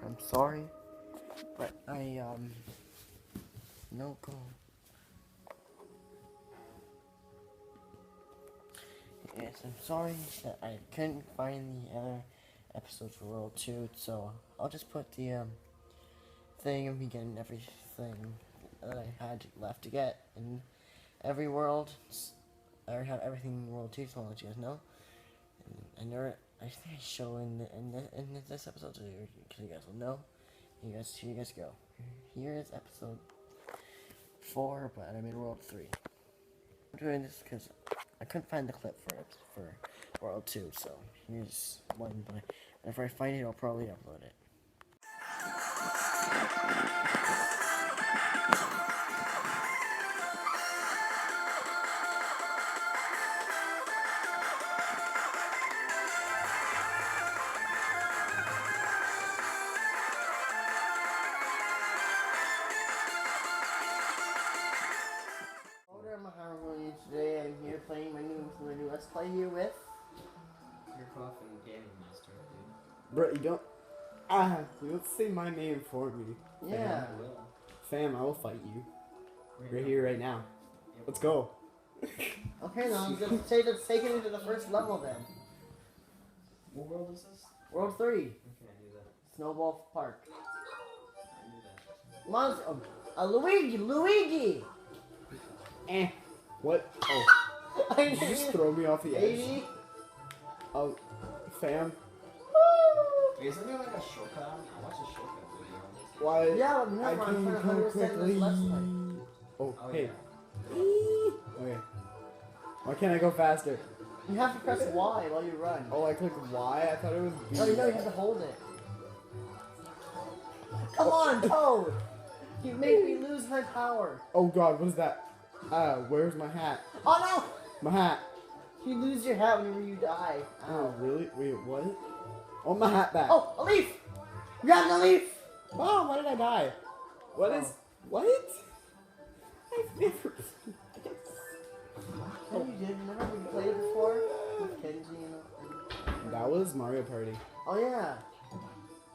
I'm sorry, but no go. Yes, I'm sorry that I couldn't find the other episodes for World 2, so I'll just put the thing of me getting everything that I had left to get in every world. I already have everything in World 2, so I'll let you guys know. And I think I show in this episode, so you guys will know. Here you guys go. Here is episode 4, but I'm in World 3. I'm doing this because I couldn't find the clip for World 2, so here's one, but whenever I find it, I'll probably upload it. Today I'm here playing my new Let's Play here with... You're coughing Gaming Master, dude. Bro, you don't... you don't say my name for me. Yeah. I will. Fam, I will fight you. Right here, right now. Yep. Let's go. Okay, then I'm gonna take it into the first level then. What world is this? World 3. Okay, I knew that. Snowball Park. I knew that. Monster... Luigi! What? Oh. Did you just throw me off the edge? 80. Oh, fam. Wait, isn't there like a shortcut on? I watched a shortcut video on this. Why? Yeah, but I remember, I'm can trying to go understand quickly. this Let's Play. Oh, Oh, hey. yeah. Okay. Why can't I go faster? You have to press Y while you run. Oh, I clicked Y? I thought it was B. No, you have to hold it. Come on, Toad! You make me lose my power. Oh god, what is that? Where's my hat? Oh My hat. no! You lose your hat whenever you die. Oh, Ow. really? Wait, what? Oh, my hat back. Oh, a leaf! Grab the leaf! Oh, why did I die? What is... What? I've never... Oh, you did? Remember we played it before? With Kenji and... That was Mario Party. Oh yeah.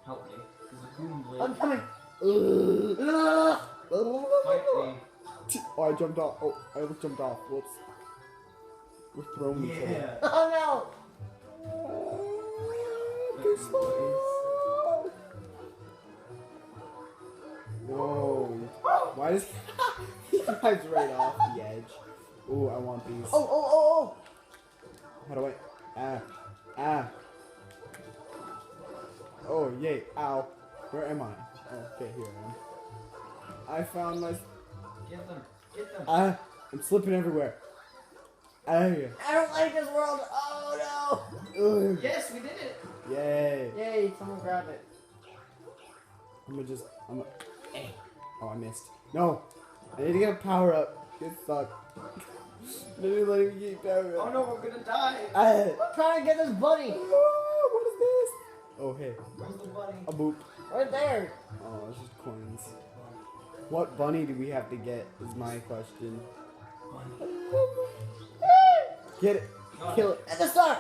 Help me. There's a goon blade. I'm coming! Fight me. Oh, I jumped off. Oh, I almost jumped off. Whoops. We're throwing each other. Yeah. Oh Too slow. Whoa. Why does he drives right off the edge? Ooh, I want these. no! Oh! How do I... Oh, yay. Ow. Where am I? Oh, okay, here I am. I found my... Get them. Get them. I'm slipping everywhere. I don't like this world! Oh Ugh. Yes, we did it. Yay. no! Yay, someone grab it. Oh, I missed. No. I need to get a power up. Get stuck. Maybe letting me get power Oh up. no, we're gonna die. I'm trying to get this bunny! What is this? Oh, hey. Where's the bunny? A boop. Right there! Oh, it's just coins. What bunny do we have to get is my question. Bunny. Get it. Got Kill it. At the start!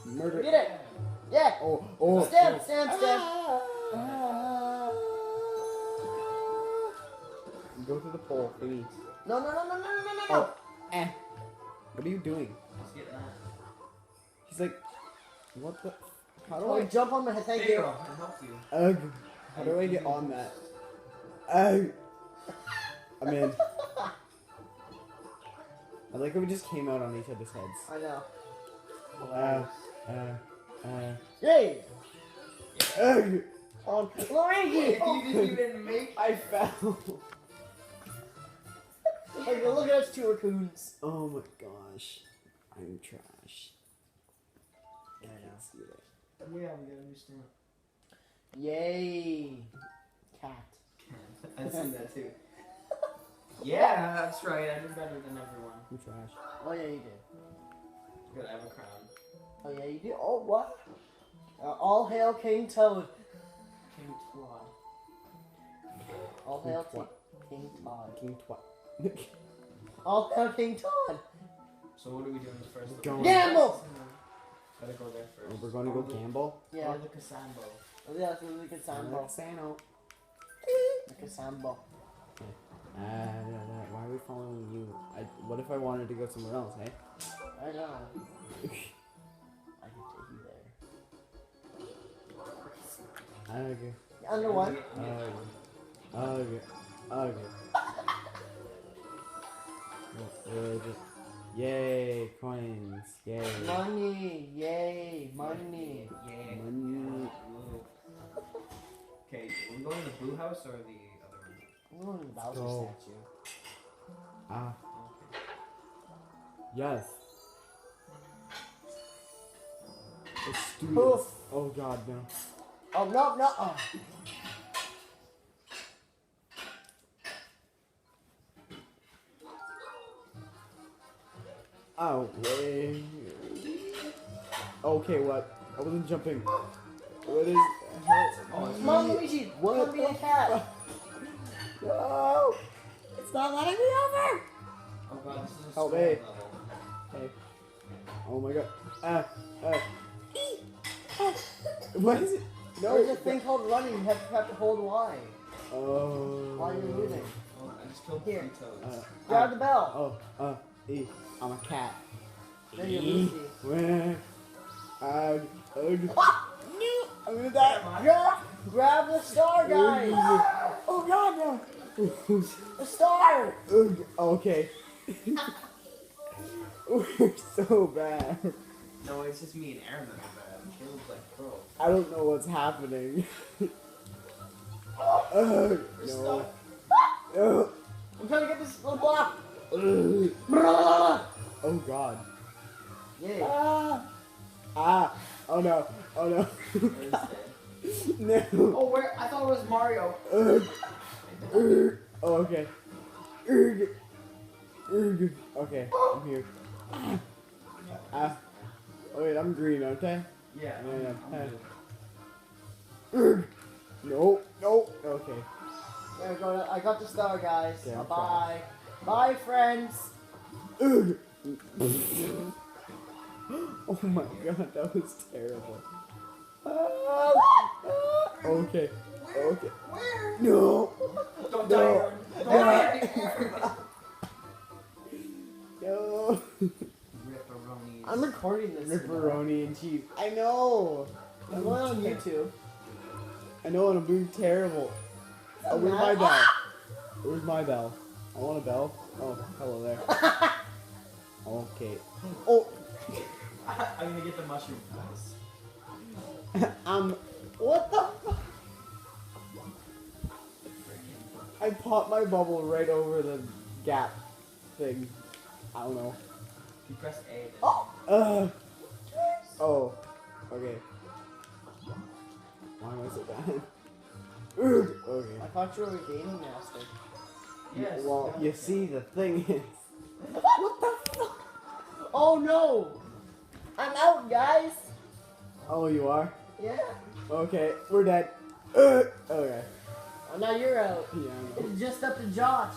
Murder Get it! Yeah! Oh. Stab! Go through the pole thingy. No! Oh. What are you doing? Let's get that. He's like, what the? How do Oh, I? jump on the head, thank There you you. go. I helped you. Ugh. How do I get on that? Ugh. I'm in. I like how we just came out on each other's heads. I know. Yay! Yay! Ugh. On Luigi! You didn't even make. I fell. Hey, look at us two raccoons. Oh my gosh. I'm trash. I can't see that. Yeah, we got a new stamp. Yay! Cat. I'd seen that too. Yeah, that's right. I did better than everyone. I'm trash. Oh yeah, you did. Good, I have a crown. Oh yeah, you did. Oh what? All hail King Toad. King Twad. All hail King Todd. King twat. All hail King Todd. So what are we doing first? Going. Gamble! Gotta go there Oh, first. we're gonna go gamble. Yeah. Or the Casambo. Oh, yeah, that's really good sample. Sano. Like a sample. Why are we following you? What if I wanted to go somewhere else, hey? I know. I can take you there. Okay. Under one. Okay. Yay, coins. Yay. Money. Yay. Money. Yeah. Money. Okay, are we going to the blue house or the other one? I'm going to the Bowser go. statue. Ah. Yes. Let's do Poof. this. Oh god, no. Oh, no, no. Oh. Oh, way. Okay, what? I wasn't jumping. What is hell? Oh, Come on, Luigi. What Come be a the cat. No! It's not letting me over! Oh god, this is a Oh, storm hey. level. Hey. Oh my god. What is it? No, There's a thing called running. You have to hold Y Oh. while you're moving. Oh, I just killed Here. 3 toads. Grab the bell. I'm a cat. There you're Luigi. I'm gonna die. Grab the star, guys. Oh god, no. The star. Okay. We're so bad. No, it's just me and Aaron that are bad. Caleb's like pro. I don't know what's happening. No. No. I'm trying to get this little block. Oh god. Yay. Oh no. Oh no. Where's that? No. Oh, where? I thought it was Mario. Oh, okay. Okay, I'm here. Oh wait, I'm green, aren't I? Yeah. Yeah. I'm good. No. Okay. There we go. I got the star, guys. Okay, I'm Bye. Bye, friends. Oh my god, that was terrible. Okay. Where? No. Don't No. die, Aaron. No. Ripperonis. I'm recording this. Ripperoni and cheese. I know. I'm going on YouTube. I know, and I'm doing terrible. Oh, where's my bell? Where's my bell? I want a bell. Oh, hello there. Okay. Oh, I'm gonna get the mushroom guys. what the fuck? I popped my bubble right over the gap thing. I don't know. If you press A, then Oh. Oh. Okay. Why am I so bad? Okay. I thought you were a gaming master. yes. Well, you see, the thing is. What the fuck? Oh no! I'm out, guys. Oh, you are? Yeah. Okay, we're dead. Okay. Oh, now you're out. Yeah, I know. It's just up to Josh.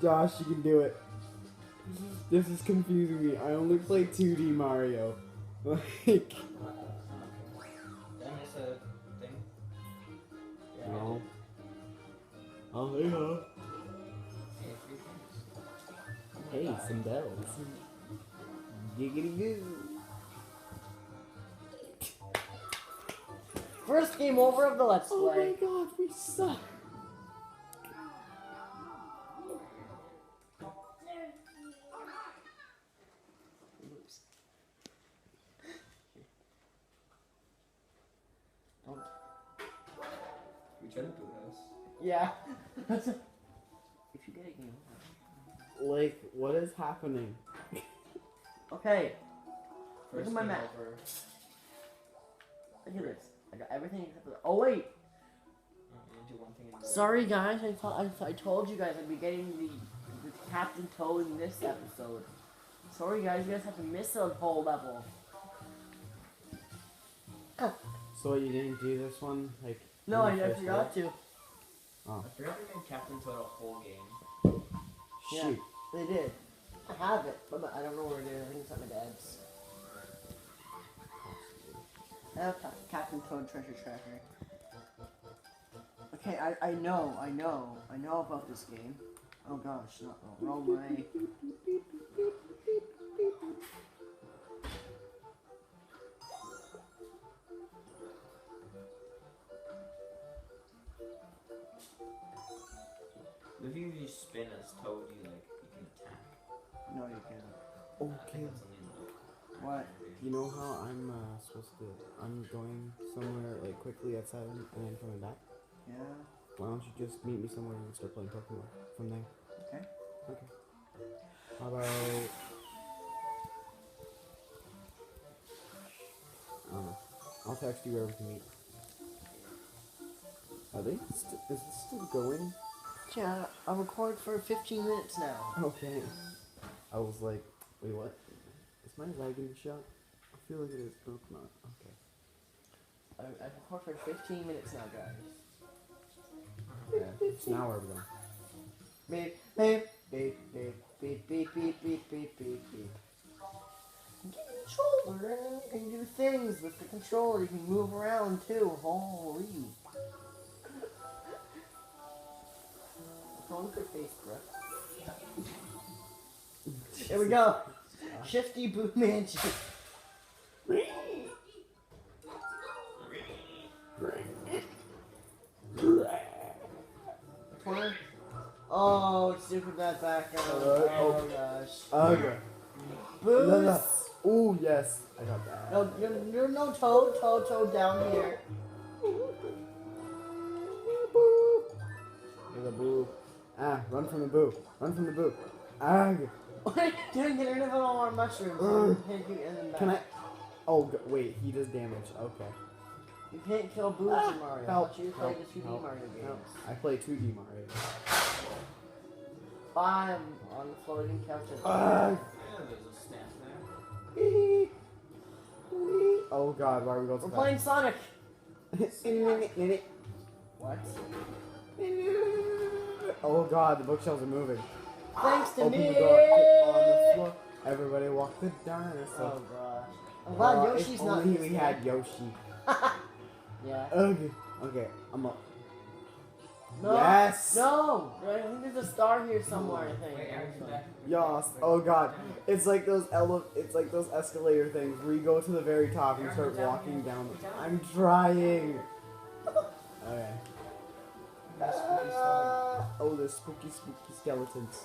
Josh, you can do it. This is confusing me. I only play 2D Mario. Like, Did I miss a thing? Yeah. no. Oh, yeah. Hey, 3 things. Hey, some bells. Giggity goo. First game over of the Let's Oh my Play. god, we suck. Oops. Don't. We tried to do this. Yeah. If you get a game over. Like, what is happening? Okay. Look First at my game map. over. Look at this. I got everything except for the. Oh wait. I'm gonna do one thing. And Sorry guys. I told you guys I'd be getting the Captain Toad in this episode. Sorry guys. You guys have to miss a whole level. So you didn't do this one? Like, No, in the I first forgot to. I forgot they made Captain Toad a whole game. one? Yeah. Shoot. They did. I have it, but I don't know where it is. I think it's at my dad's. I have Captain Toad Treasure Tracker. Okay, I know about this game. Oh gosh, not wrong way. If you just spin as Toad, you can attack. No, you can't. I Okay. think that's something like What? You know how I'm supposed to? I'm going somewhere like quickly at 7 and then coming back. Yeah. Why don't you just meet me somewhere and start playing Pokemon from there? Okay. Okay. How about? I don't know. I'll text you where we can meet. Are they? Is it still going? Yeah, I'll record for 15 minutes now. Okay. I was like, wait, what? Is my lagging shot? I feel like it is, but it's not. Okay. I record for 15 minutes now, guys. Yeah. So now where are we going? Beep, beep, beep, beep, beep, beep, beep, beep, beep, beep, beep. Get a controller and you can do things with the controller. You can move around too. Holy. Going for face, bro. Here we go. Shifty Boo Mansion. Oh, it's super bad background. Oh gosh. Okay. Boost. No. Ooh, yes. I got that. No, you're no Toad down here. There's a boo. Ah, run from the boo. Run from the boo. Ah. What are you doing? Get rid of all our mushrooms. Hit you in the back. Can I? Oh, wait. He does damage. Okay. You can't kill Boos in Mario. Help, You play help, the 2D help, Mario games. help. I play 2D Mario. I'm on the floating couch. Ah. Yeah, there's a stamp there. Oh god, why are we going so We're fast? playing Sonic. What? Oh god, the bookshelves are moving. Thanks to Open me. the door, get on the floor. Everybody walk the dinosaur. Oh gosh. I'm glad Yoshi's if not. only in we this had game. Yoshi. Yeah. Okay, I'm up. No. Yes. No. I think there's a star here somewhere. I think. Wait, Aaron's back. Yes. Oh god, it's like those escalator things where you go to the very top and start walking down. I'm trying. Okay. Oh, there's spooky skeletons.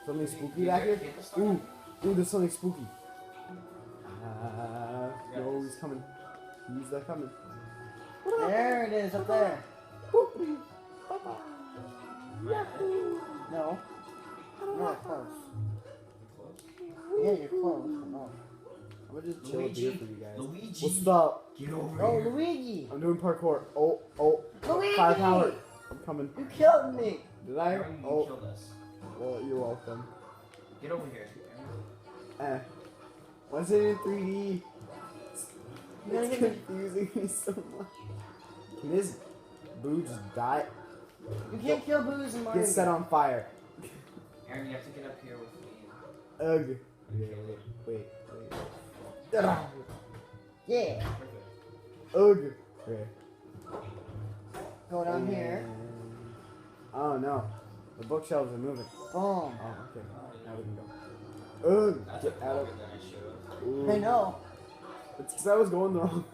Something spooky back here? Ooh, there's something spooky. No, he's coming. He's coming. There it is, up there. No. No, close. Yeah, you're close. No. I'm gonna just chill up here for you guys. Luigi. What's up? Get over Oh, here. Luigi! I'm doing parkour. Oh, Luigi! firepower. I'm coming. You killed me! Did I? Aaron, you Oh, killed us. well, you're welcome. Get over here, Aaron. What's it in 3D? You gotta It's get me. confusing me so much. Can this boo just die? You can't kill Boos in Mario. Get set on fire. Aaron, you have to get up here with me. Ugh. Wait. Ah, Yeah. Perfect. Ugh. Okay. Go down here. Oh no. The bookshelves are moving. Boom. Oh, okay. Now we can go. Ugh. That's Get a out longer of. than I should have. Ooh. I know. It's because I was going the wrong.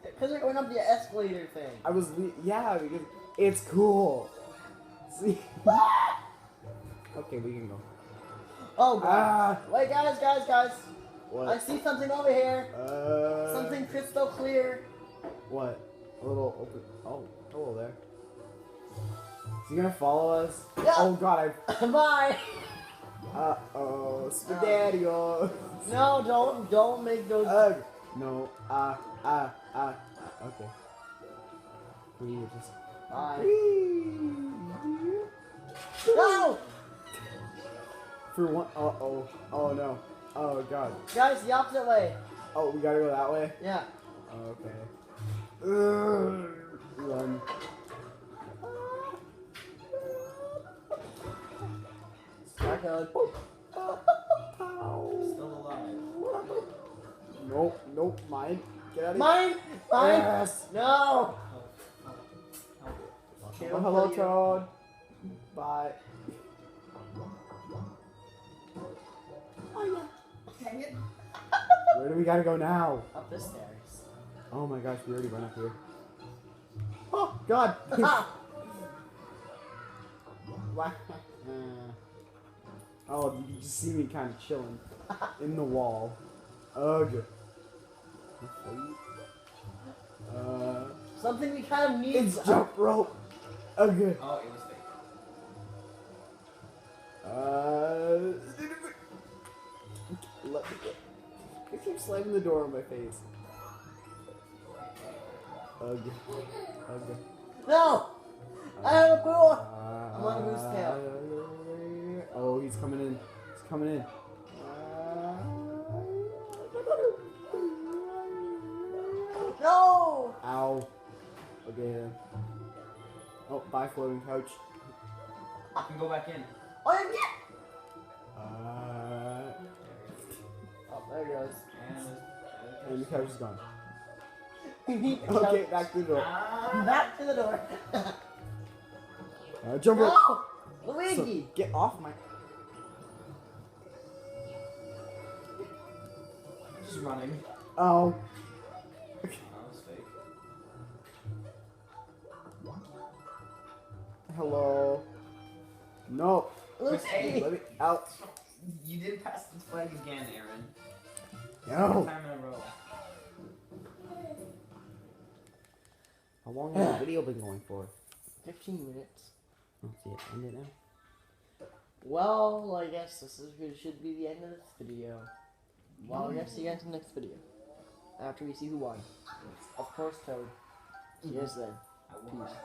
Because we're going up the escalator thing. I was. Yeah, because it's cool. See? Okay, we can go. Oh god. Ah. Wait, guys. I What? see something over here. Something crystal clear. What? A little open. Oh, hello there. Is he gonna follow us? Yeah. Oh god, Bye. oh, Spaghetti-O. No, don't make those. Ugh. No. Okay. We were just. Bye. No, For one. Oh no. Oh god. guys, the opposite way. Oh, we gotta go that way? Yeah. Okay. Ugh. Run. Shotgun. Still alive. Nope. Mine. Get out of here. Mine. Yes. No. Help. Help. Oh, hello, Toad. Bye. Oh, Dang it. yeah. Where do we gotta go now? Up the stairs. Oh my gosh, we already went up here. Oh, God. Wow. Oh, you just see me kind of chilling in the wall. Ugh. Something we kind of need. It's jump rope. Ugh. Oh, it was fake. Let me get. I keep slamming the door in my face. Ugh. Ugh. No! I have a clue! I'm on Goose tail. Oh, he's coming in. He's coming in. No! Ow. Okay then. Oh, bye floating couch. You can go back in. Oh, you get! Oh, there it goes. And the couch is gone. Okay, Okay, back to the door. back to the door. Jump rope. No! Luigi! So, get off my. Just running. Oh. That was fake. Hello. No. Press A. Let me out. You did pass the flag again, Aaron. No. Time in a row. How long has the video been going for? 15 minutes. Oh, see it. End it now. Well, I guess should be the end of this video. Well, I guess see you guys in the next video. After we see who won. Of course, Toad. See you guys then. I won. Peace.